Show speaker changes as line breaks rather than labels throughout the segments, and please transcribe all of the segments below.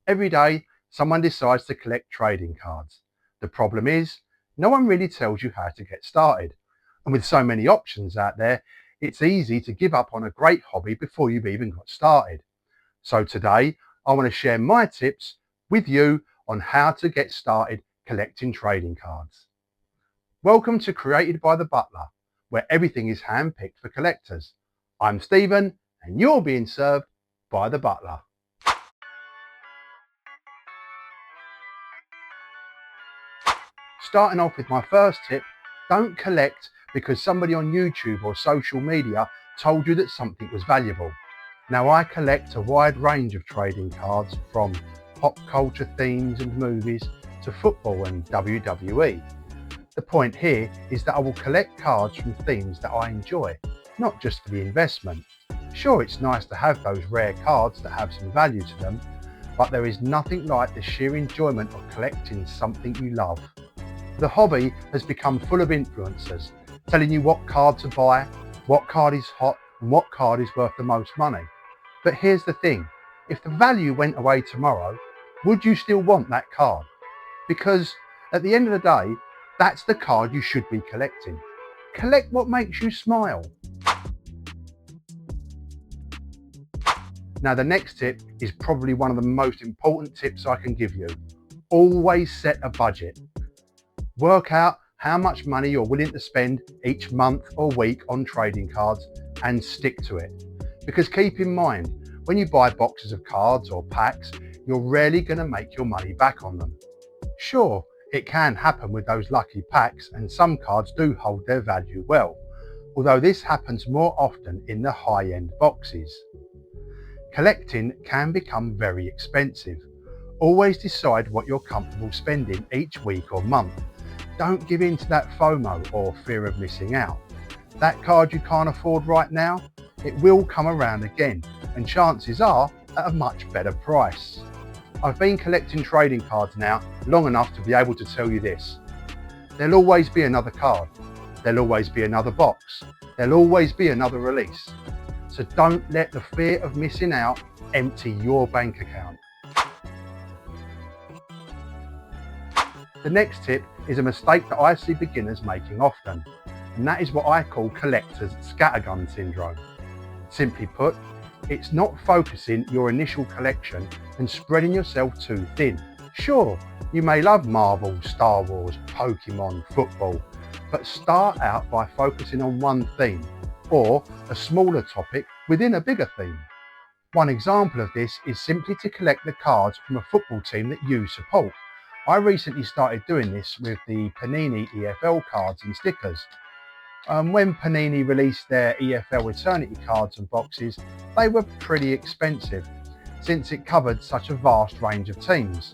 Every day, someone decides to collect trading cards. The problem is, no one really tells you how to get started. And with so many options out there, it's easy to give up on a great hobby before you've even got started. So today, I want to share my tips with you on how to get started collecting trading cards. Welcome to Created by the Butler, where everything is handpicked for collectors. I'm Stephen, and you're being served by the Butler. Starting off with my first tip, don't collect because somebody on YouTube or social media told you that something was valuable. Now, I collect a wide range of trading cards, from pop culture themes and movies to football and WWE. The point here is that I will collect cards from themes that I enjoy, not just for the investment. Sure, it's nice to have those rare cards that have some value to them, but there is nothing like the sheer enjoyment of collecting something you love. The hobby has become full of influencers telling you what card to buy, what card is hot, and what card is worth the most money. But here's the thing, if the value went away tomorrow, would you still want that card? Because at the end of the day, that's the card you should be collecting. Collect what makes you smile. Now, the next tip is probably one of the most important tips I can give you. Always set a budget. Work out how much money you're willing to spend each month or week on trading cards and stick to it. Because keep in mind, when you buy boxes of cards or packs, you're rarely going to make your money back on them. Sure, it can happen with those lucky packs, and some cards do hold their value well, although this happens more often in the high-end boxes. Collecting can become very expensive. Always decide what you're comfortable spending each week or month. Don't give in to that FOMO or fear of missing out. That card you can't afford right now, it will come around again, and chances are at a much better price. I've been collecting trading cards now long enough to be able to tell you this. There'll always be another card. There'll always be another box. There'll always be another release. So don't let the fear of missing out empty your bank account. The next tip is a mistake that I see beginners making often, and that is what I call collector's scattergun syndrome. Simply put, it's not focusing your initial collection and spreading yourself too thin. Sure, you may love Marvel, Star Wars, Pokémon, football, but start out by focusing on one theme or a smaller topic within a bigger theme. One example of this is simply to collect the cards from a football team that you support. I recently started doing this with the Panini EFL cards and stickers. When Panini released their EFL Eternity cards and boxes, they were pretty expensive, since it covered such a vast range of teams.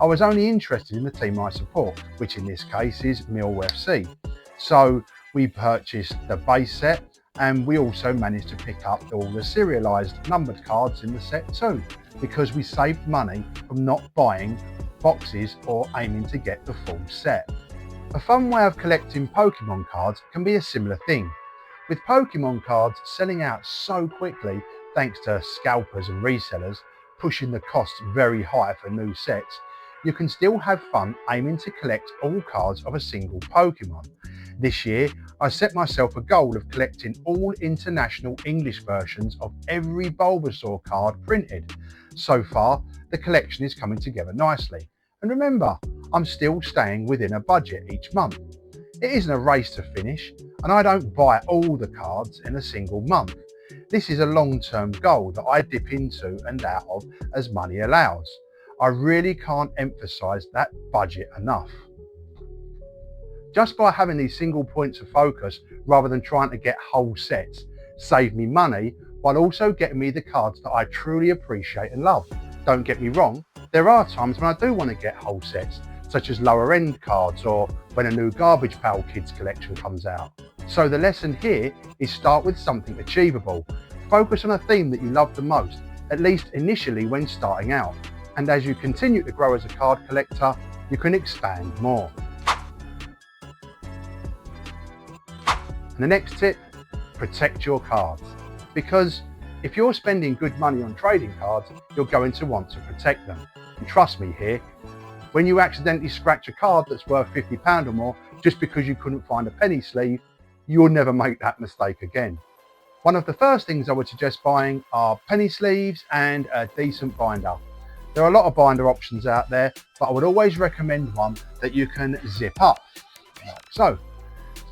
I was only interested in the team I support, which in this case is Millwall FC. So we purchased the base set, and we also managed to pick up all the serialised numbered cards in the set too, because we saved money from not buying boxes or aiming to get the full set. A fun way of collecting Pokémon cards can be a similar thing. With Pokémon cards selling out so quickly thanks to scalpers and resellers pushing the costs very high for new sets, you can still have fun aiming to collect all cards of a single Pokémon. This year, I set myself a goal of collecting all international English versions of every Bulbasaur card printed. So far, the collection is coming together nicely. And remember, I'm still staying within a budget each month. It isn't a race to finish, and I don't buy all the cards in a single month. This is a long-term goal that I dip into and out of as money allows. I really can't emphasize that budget enough. Just by having these single points of focus rather than trying to get whole sets save me money, while also getting me the cards that I truly appreciate and love. Don't get me wrong, there are times when I do want to get whole sets, such as lower end cards or when a new Garbage Pail Kids collection comes out. So the lesson here is start with something achievable. Focus on a theme that you love the most, at least initially when starting out. And as you continue to grow as a card collector, you can expand more. And the next tip, protect your cards. Because If you're spending good money on trading cards, you're going to want to protect them. And trust me here, when you accidentally scratch a card that's worth £50 or more just because you couldn't find a penny sleeve, you'll never make that mistake again. One of the first things I would suggest buying are penny sleeves and a decent binder. There are a lot of binder options out there, but I would always recommend one that you can zip up, like so.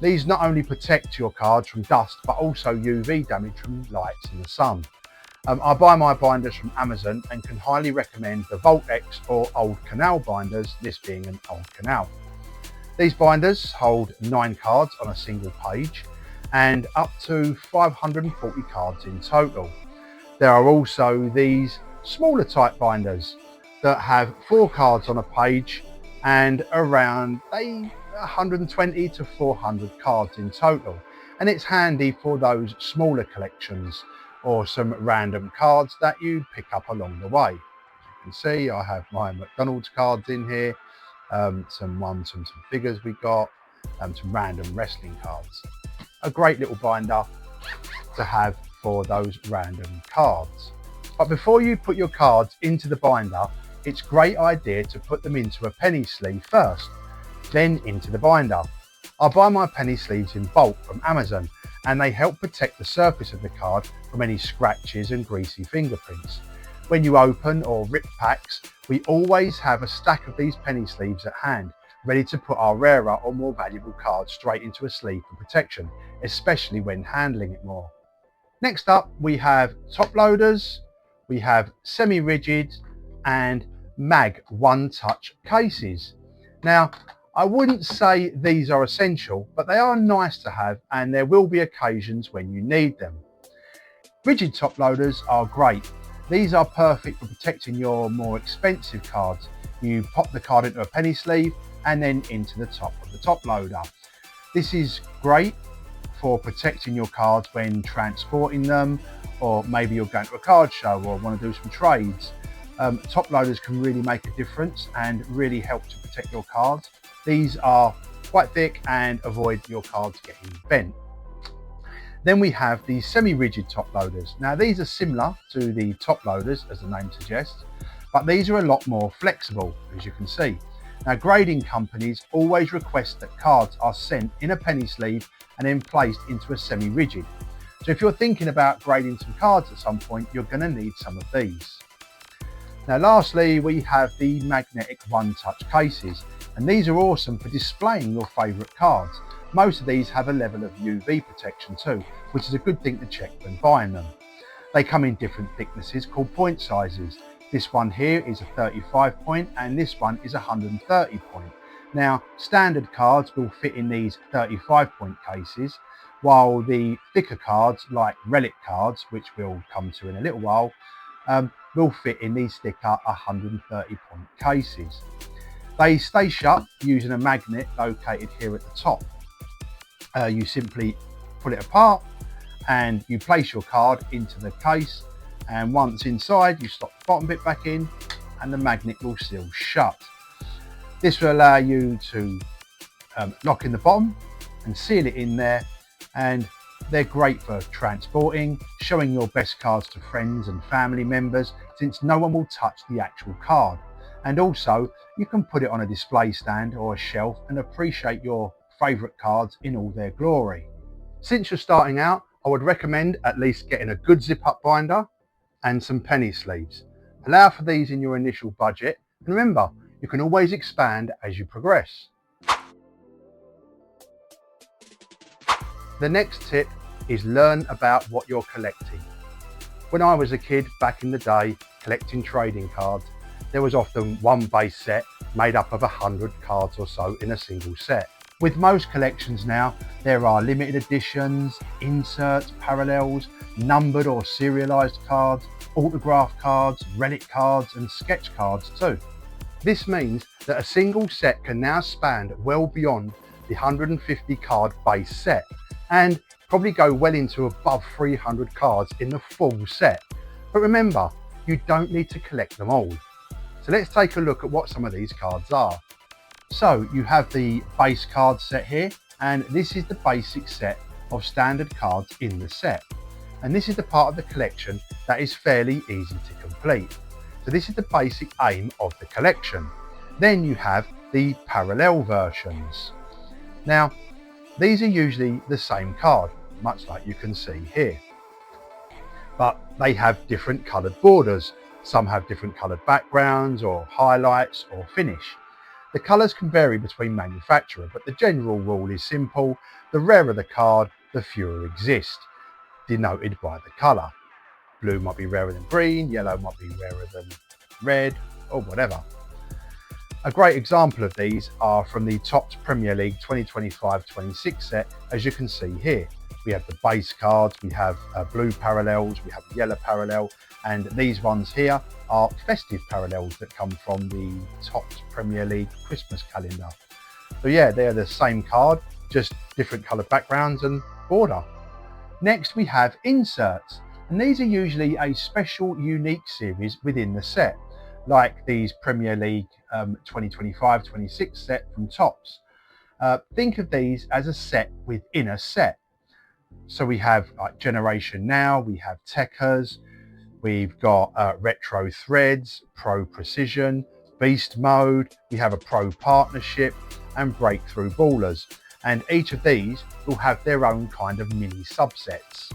These not only protect your cards from dust, but also UV damage from lights and the sun. I buy my binders from Amazon and can highly recommend the Voltex or Old Canal binders, this being an Old Canal. These binders hold 9 cards on a single page and up to 540 cards in total. There are also these smaller type binders that have 4 cards on a page and around 120 to 400 cards in total, and it's handy for those smaller collections or some random cards that you pick up along the way. As you can see, I have my McDonald's cards in here, some figures we got, some random wrestling cards. A great little binder to have for those random cards. But before you put your cards into the binder, it's a great idea to put them into a penny sleeve first, then into the binder. I buy my penny sleeves in bulk from Amazon and they help protect the surface of the card from any scratches and greasy fingerprints. When you open or rip packs, we always have a stack of these penny sleeves at hand, ready to put our rarer or more valuable cards straight into a sleeve for protection, especially when handling it more. Next up, we have top loaders, we have semi-rigid and mag one-touch cases. Now, I wouldn't say these are essential, but they are nice to have and there will be occasions when you need them. Rigid top loaders are great. These are perfect for protecting your more expensive cards. You pop the card into a penny sleeve and then into the top of the top loader. This is great for protecting your cards when transporting them, or maybe you're going to a card show or want to do some trades. Top loaders can really make a difference and really help to protect your cards. These are quite thick and avoid your cards getting bent. Then we have the semi-rigid top loaders. Now these are similar to the top loaders as the name suggests, but these are a lot more flexible, as you can see. Now grading companies always request that cards are sent in a penny sleeve and then placed into a semi-rigid. So if you're thinking about grading some cards at some point, you're going to need some of these. Now lastly, we have the magnetic one-touch cases, and these are awesome for displaying your favourite cards. Most of these have a level of UV protection too, which is a good thing to check when buying them. They come in different thicknesses called point sizes. This one here is a 35 point and this one is a 130 point. Now standard cards will fit in these 35 point cases, while the thicker cards like relic cards, which we'll come to in a little while, will fit in these thicker 130 point cases. They stay shut using a magnet located here at the top. You simply pull it apart and you place your card into the case, and once inside you slot the bottom bit back in and the magnet will seal shut. This will allow you to lock in the bottom and seal it in there, and they're great for transporting, showing your best cards to friends and family members, since no one will touch the actual card. And also you can put it on a display stand or a shelf and appreciate your favourite cards in all their glory. Since you're starting out, I would recommend at least getting a good zip-up binder and some penny sleeves. Allow for these in your initial budget, and remember, you can always expand as you progress. The next tip is learn about what you're collecting. When I was a kid back in the day collecting trading cards, there was often one base set made up of 100 cards or so in a single set. With most collections now, there are limited editions, inserts, parallels, numbered or serialised cards, autograph cards, relic cards and sketch cards too. This means that a single set can now span well beyond the 150 card base set and probably go well into above 300 cards in the full set. But remember, you don't need to collect them all. So let's take a look at what some of these cards are. So you have the base card set here, and this is the basic set of standard cards in the set. and this is the part of the collection that is fairly easy to complete. So this is the basic aim of the collection. Then you have the parallel versions. Now, these are usually the same card, much like you can see here, but they have different coloured borders. Some have different coloured backgrounds or highlights or finish. The colours can vary between manufacturer, but the general rule is simple. The rarer the card, the fewer exist, denoted by the colour. Blue might be rarer than green, yellow might be rarer than red, or whatever. A great example of these are from the Topps Premier League 2025-26 set, as you can see here. We have the base cards, we have blue parallels, we have yellow parallel, and these ones here are festive parallels that come from the Topps Premier League Christmas calendar. So yeah, they're the same card, just different coloured backgrounds and border. Next we have inserts, and these are usually a special unique series within the set, like these Premier League 2025-26 set from Topps. Think of these as a set within a set. So we have like Generation Now, we have Techers, we've got Retro Threads, Pro Precision, Beast Mode, we have a Pro Partnership and Breakthrough Ballers. And each of these will have their own kind of mini subsets.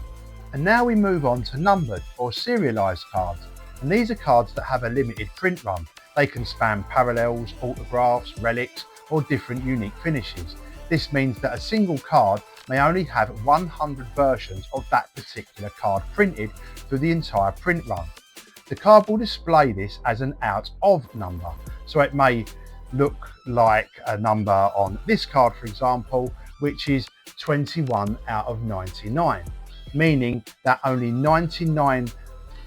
And now we move on to numbered or serialised cards. And these are cards that have a limited print run. They can span parallels, autographs, relics, or different unique finishes. This means that a single card may only have 100 versions of that particular card printed through the entire print run. The card will display this as an out of number. So it may look like a number on this card, for example, which is 21 out of 99, meaning that only 99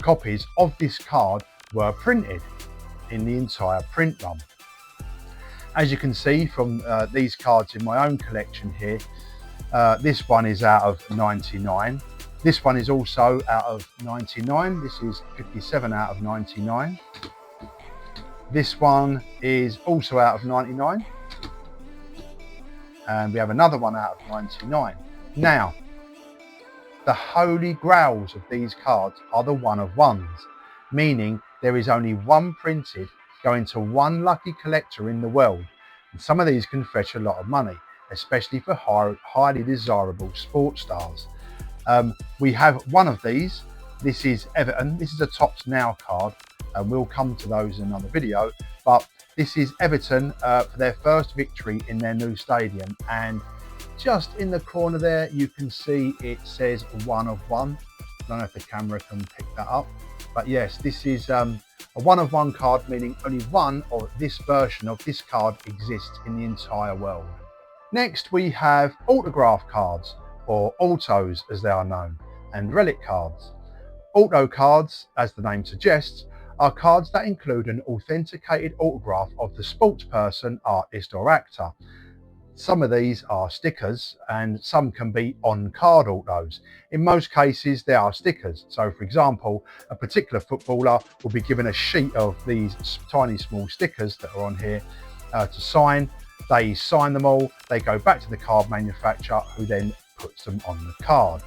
copies of this card were printed in the entire print run. As you can see from these cards in my own collection here, this one is out of 99. This one is also out of 99. This is 57 out of 99. This one is also out of 99. And we have another one out of 99. Now, the holy grails of these cards are the one of ones, meaning there is only one printed going to one lucky collector in the world. And some of these can fetch a lot of money, especially for highly desirable sports stars. We have one of these. This is Everton. This is a Topps Now card, and we'll come to those in another video. But this is Everton for their first victory in their new stadium. And just in the corner there, you can see it says one of one. I don't know if the camera can pick that up. But yes, this is a one of one card, meaning only one of this version of this card exists in the entire world. Next, we have autograph cards, or autos as they are known, and relic cards. Auto cards, as the name suggests, are cards that include an authenticated autograph of the sportsperson, artist or actor. Some of these are stickers and some can be on-card autos. In most cases, they are stickers. So for example, a particular footballer will be given a sheet of these tiny small stickers that are on here to sign. They sign them all, they go back to the card manufacturer who then puts them on the card.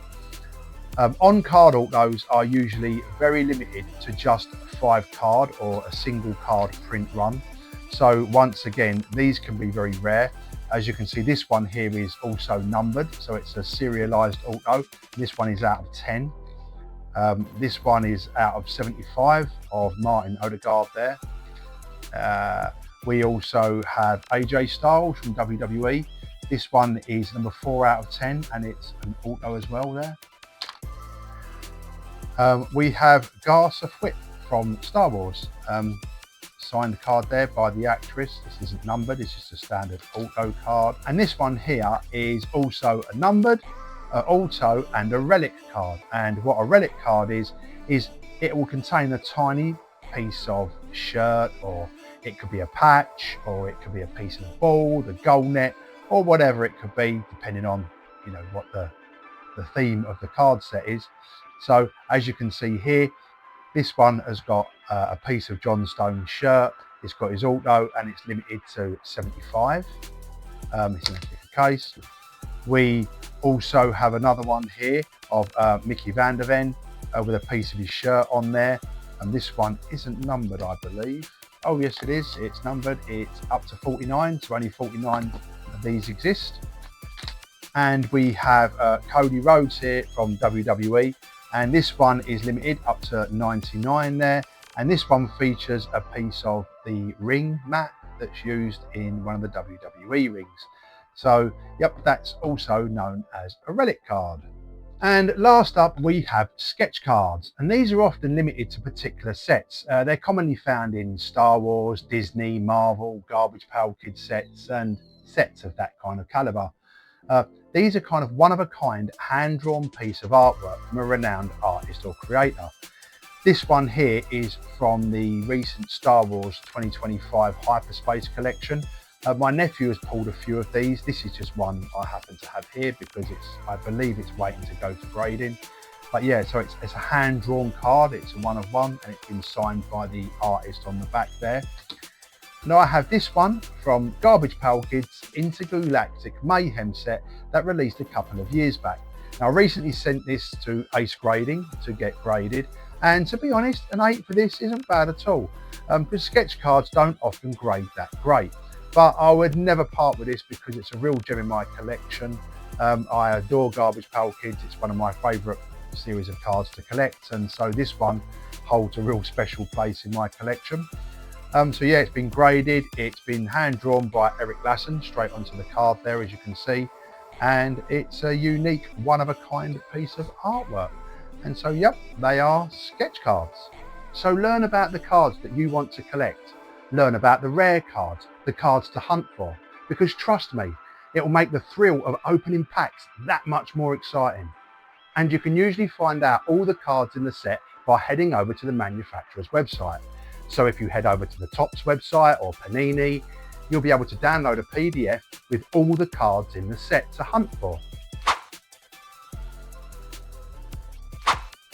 On-card autos are usually very limited to just 5 card or a single card print run. So once again, these can be very rare. As you can see, this one here is also numbered, so it's a serialized auto. This one is out of 10. This one is out of 75 of Martin Odegaard there. We also have AJ Styles from WWE. This one is number 4 out of 10, and it's an auto as well there. We have Garza Fwip from Star Wars. Signed card there by the actress. This isn't numbered, it's just a standard auto card. And this one here is also a numbered, auto and a relic card. And what a relic card is it will contain a tiny piece of shirt, or it could be a patch, or it could be a piece of the ball, the goal net, or whatever it could be, depending on what the theme of the card set is. So as you can see here, this one has got a piece of John Stone's shirt. It's got his auto and it's limited to 75. It's in a sticker case. We also have another one here of Mickey van der Ven with a piece of his shirt on there. And this one isn't numbered, I believe. Oh yes it is, it's numbered, it's up to 49, so only 49 of these exist. And we have Cody Rhodes here from WWE, and this one is limited up to 99 there. And this one features a piece of the ring mat that's used in one of the WWE rings. So yep, that's also known as a relic card. And last up we have sketch cards, and these are often limited to particular sets. They're commonly found in Star Wars, Disney, Marvel, Garbage Pail Kids sets and sets of that kind of calibre. These are kind of one-of-a-kind hand-drawn piece of artwork from a renowned artist or creator. This one here is from the recent Star Wars 2025 Hyperspace collection. My nephew has pulled a few of these. This is just one I happen to have here because I believe it's waiting to go to grading. But yeah, so it's a hand-drawn card. It's a one-of-one, and it's been signed by the artist on the back there. Now I have this one from Garbage Pail Kids Intergalactic Mayhem set that released a couple of years back. Now I recently sent this to Ace Grading to get graded, and to be honest, an 8 for this isn't bad at all, because sketch cards don't often grade that great. But I would never part with this because it's a real gem in my collection. I adore Garbage Pail Kids. It's one of my favourite series of cards to collect, and so this one holds a real special place in my collection. So yeah, it's been graded, it's been hand drawn by Eric Lassen straight onto the card there, as you can see, and it's a unique one-of-a-kind piece of artwork. And so yep, they are sketch cards. So learn about the cards that you want to collect. Learn about the rare cards, the cards to hunt for, because trust me, it will make the thrill of opening packs that much more exciting. And you can usually find out all the cards in the set by heading over to the manufacturer's website. So if you head over to the Topps website or Panini, you'll be able to download a PDF with all the cards in the set to hunt for.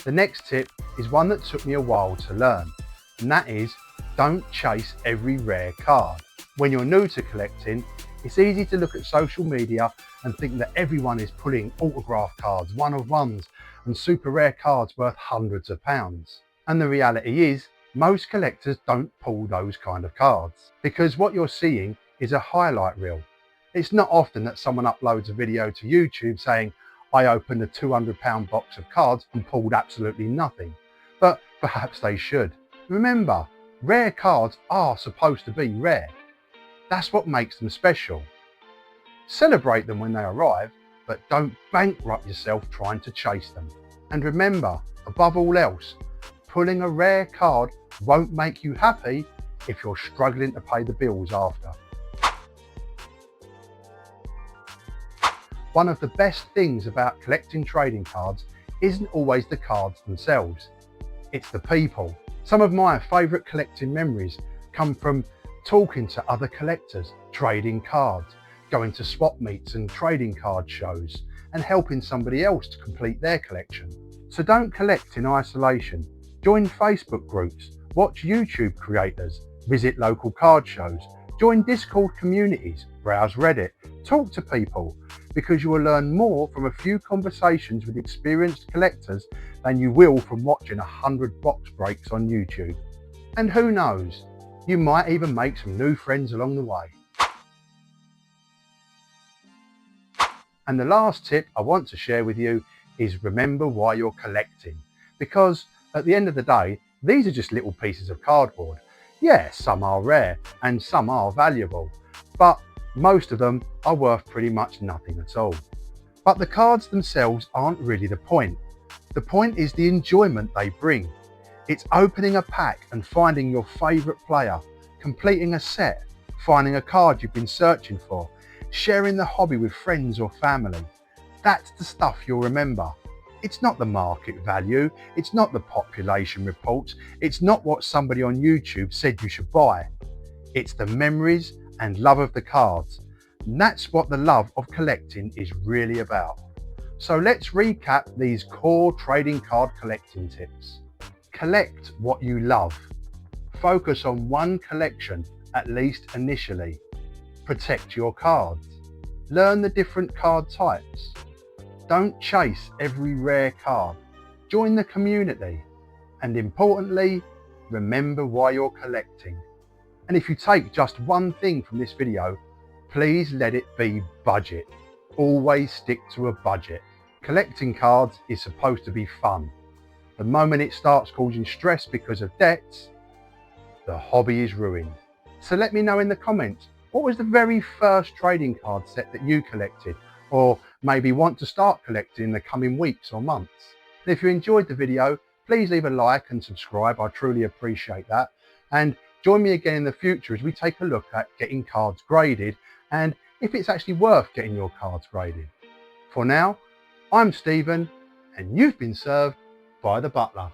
The next tip is one that took me a while to learn, and that is don't chase every rare card. When you're new to collecting, it's easy to look at social media and think that everyone is pulling autograph cards, one-of-ones and super rare cards worth hundreds of pounds. And the reality is, most collectors don't pull those kind of cards, because what you're seeing is a highlight reel. It's not often that someone uploads a video to YouTube saying, I opened a £200 box of cards and pulled absolutely nothing. But perhaps they should. Remember, rare cards are supposed to be rare. That's what makes them special. Celebrate them when they arrive, but don't bankrupt yourself trying to chase them. And remember, above all else, pulling a rare card won't make you happy if you're struggling to pay the bills after. One of the best things about collecting trading cards isn't always the cards themselves, it's the people. Some of my favourite collecting memories come from talking to other collectors, trading cards, going to swap meets and trading card shows, and helping somebody else to complete their collection. So don't collect in isolation. Join Facebook groups, watch YouTube creators, visit local card shows, join Discord communities, browse Reddit, talk to people, because you will learn more from a few conversations with experienced collectors than you will from watching 100 box breaks on YouTube. And who knows, you might even make some new friends along the way. And the last tip I want to share with you is remember why you're collecting, because at the end of the day, these are just little pieces of cardboard. Yeah, some are rare and some are valuable, but most of them are worth pretty much nothing at all. But the cards themselves aren't really the point. The point is the enjoyment they bring. It's opening a pack and finding your favourite player, completing a set, finding a card you've been searching for, sharing the hobby with friends or family. That's the stuff you'll remember. It's not the market value, it's not the population reports, it's not what somebody on YouTube said you should buy. It's the memories and love of the cards. And that's what the love of collecting is really about. So let's recap these core trading card collecting tips. Collect what you love. Focus on one collection, at least initially. Protect your cards. Learn the different card types. Don't chase every rare card. Join the community. And importantly, remember why you're collecting. And if you take just one thing from this video, please let it be budget. Always stick to a budget. Collecting cards is supposed to be fun. The moment it starts causing stress because of debts, the hobby is ruined. So let me know in the comments, what was the very first trading card set that you collected, or maybe want to start collecting in the coming weeks or months? And if you enjoyed the video, please leave a like and subscribe. I truly appreciate that. And join me again in the future as we take a look at getting cards graded and if it's actually worth getting your cards graded. For now, I'm Stephen, and you've been served by the Butler.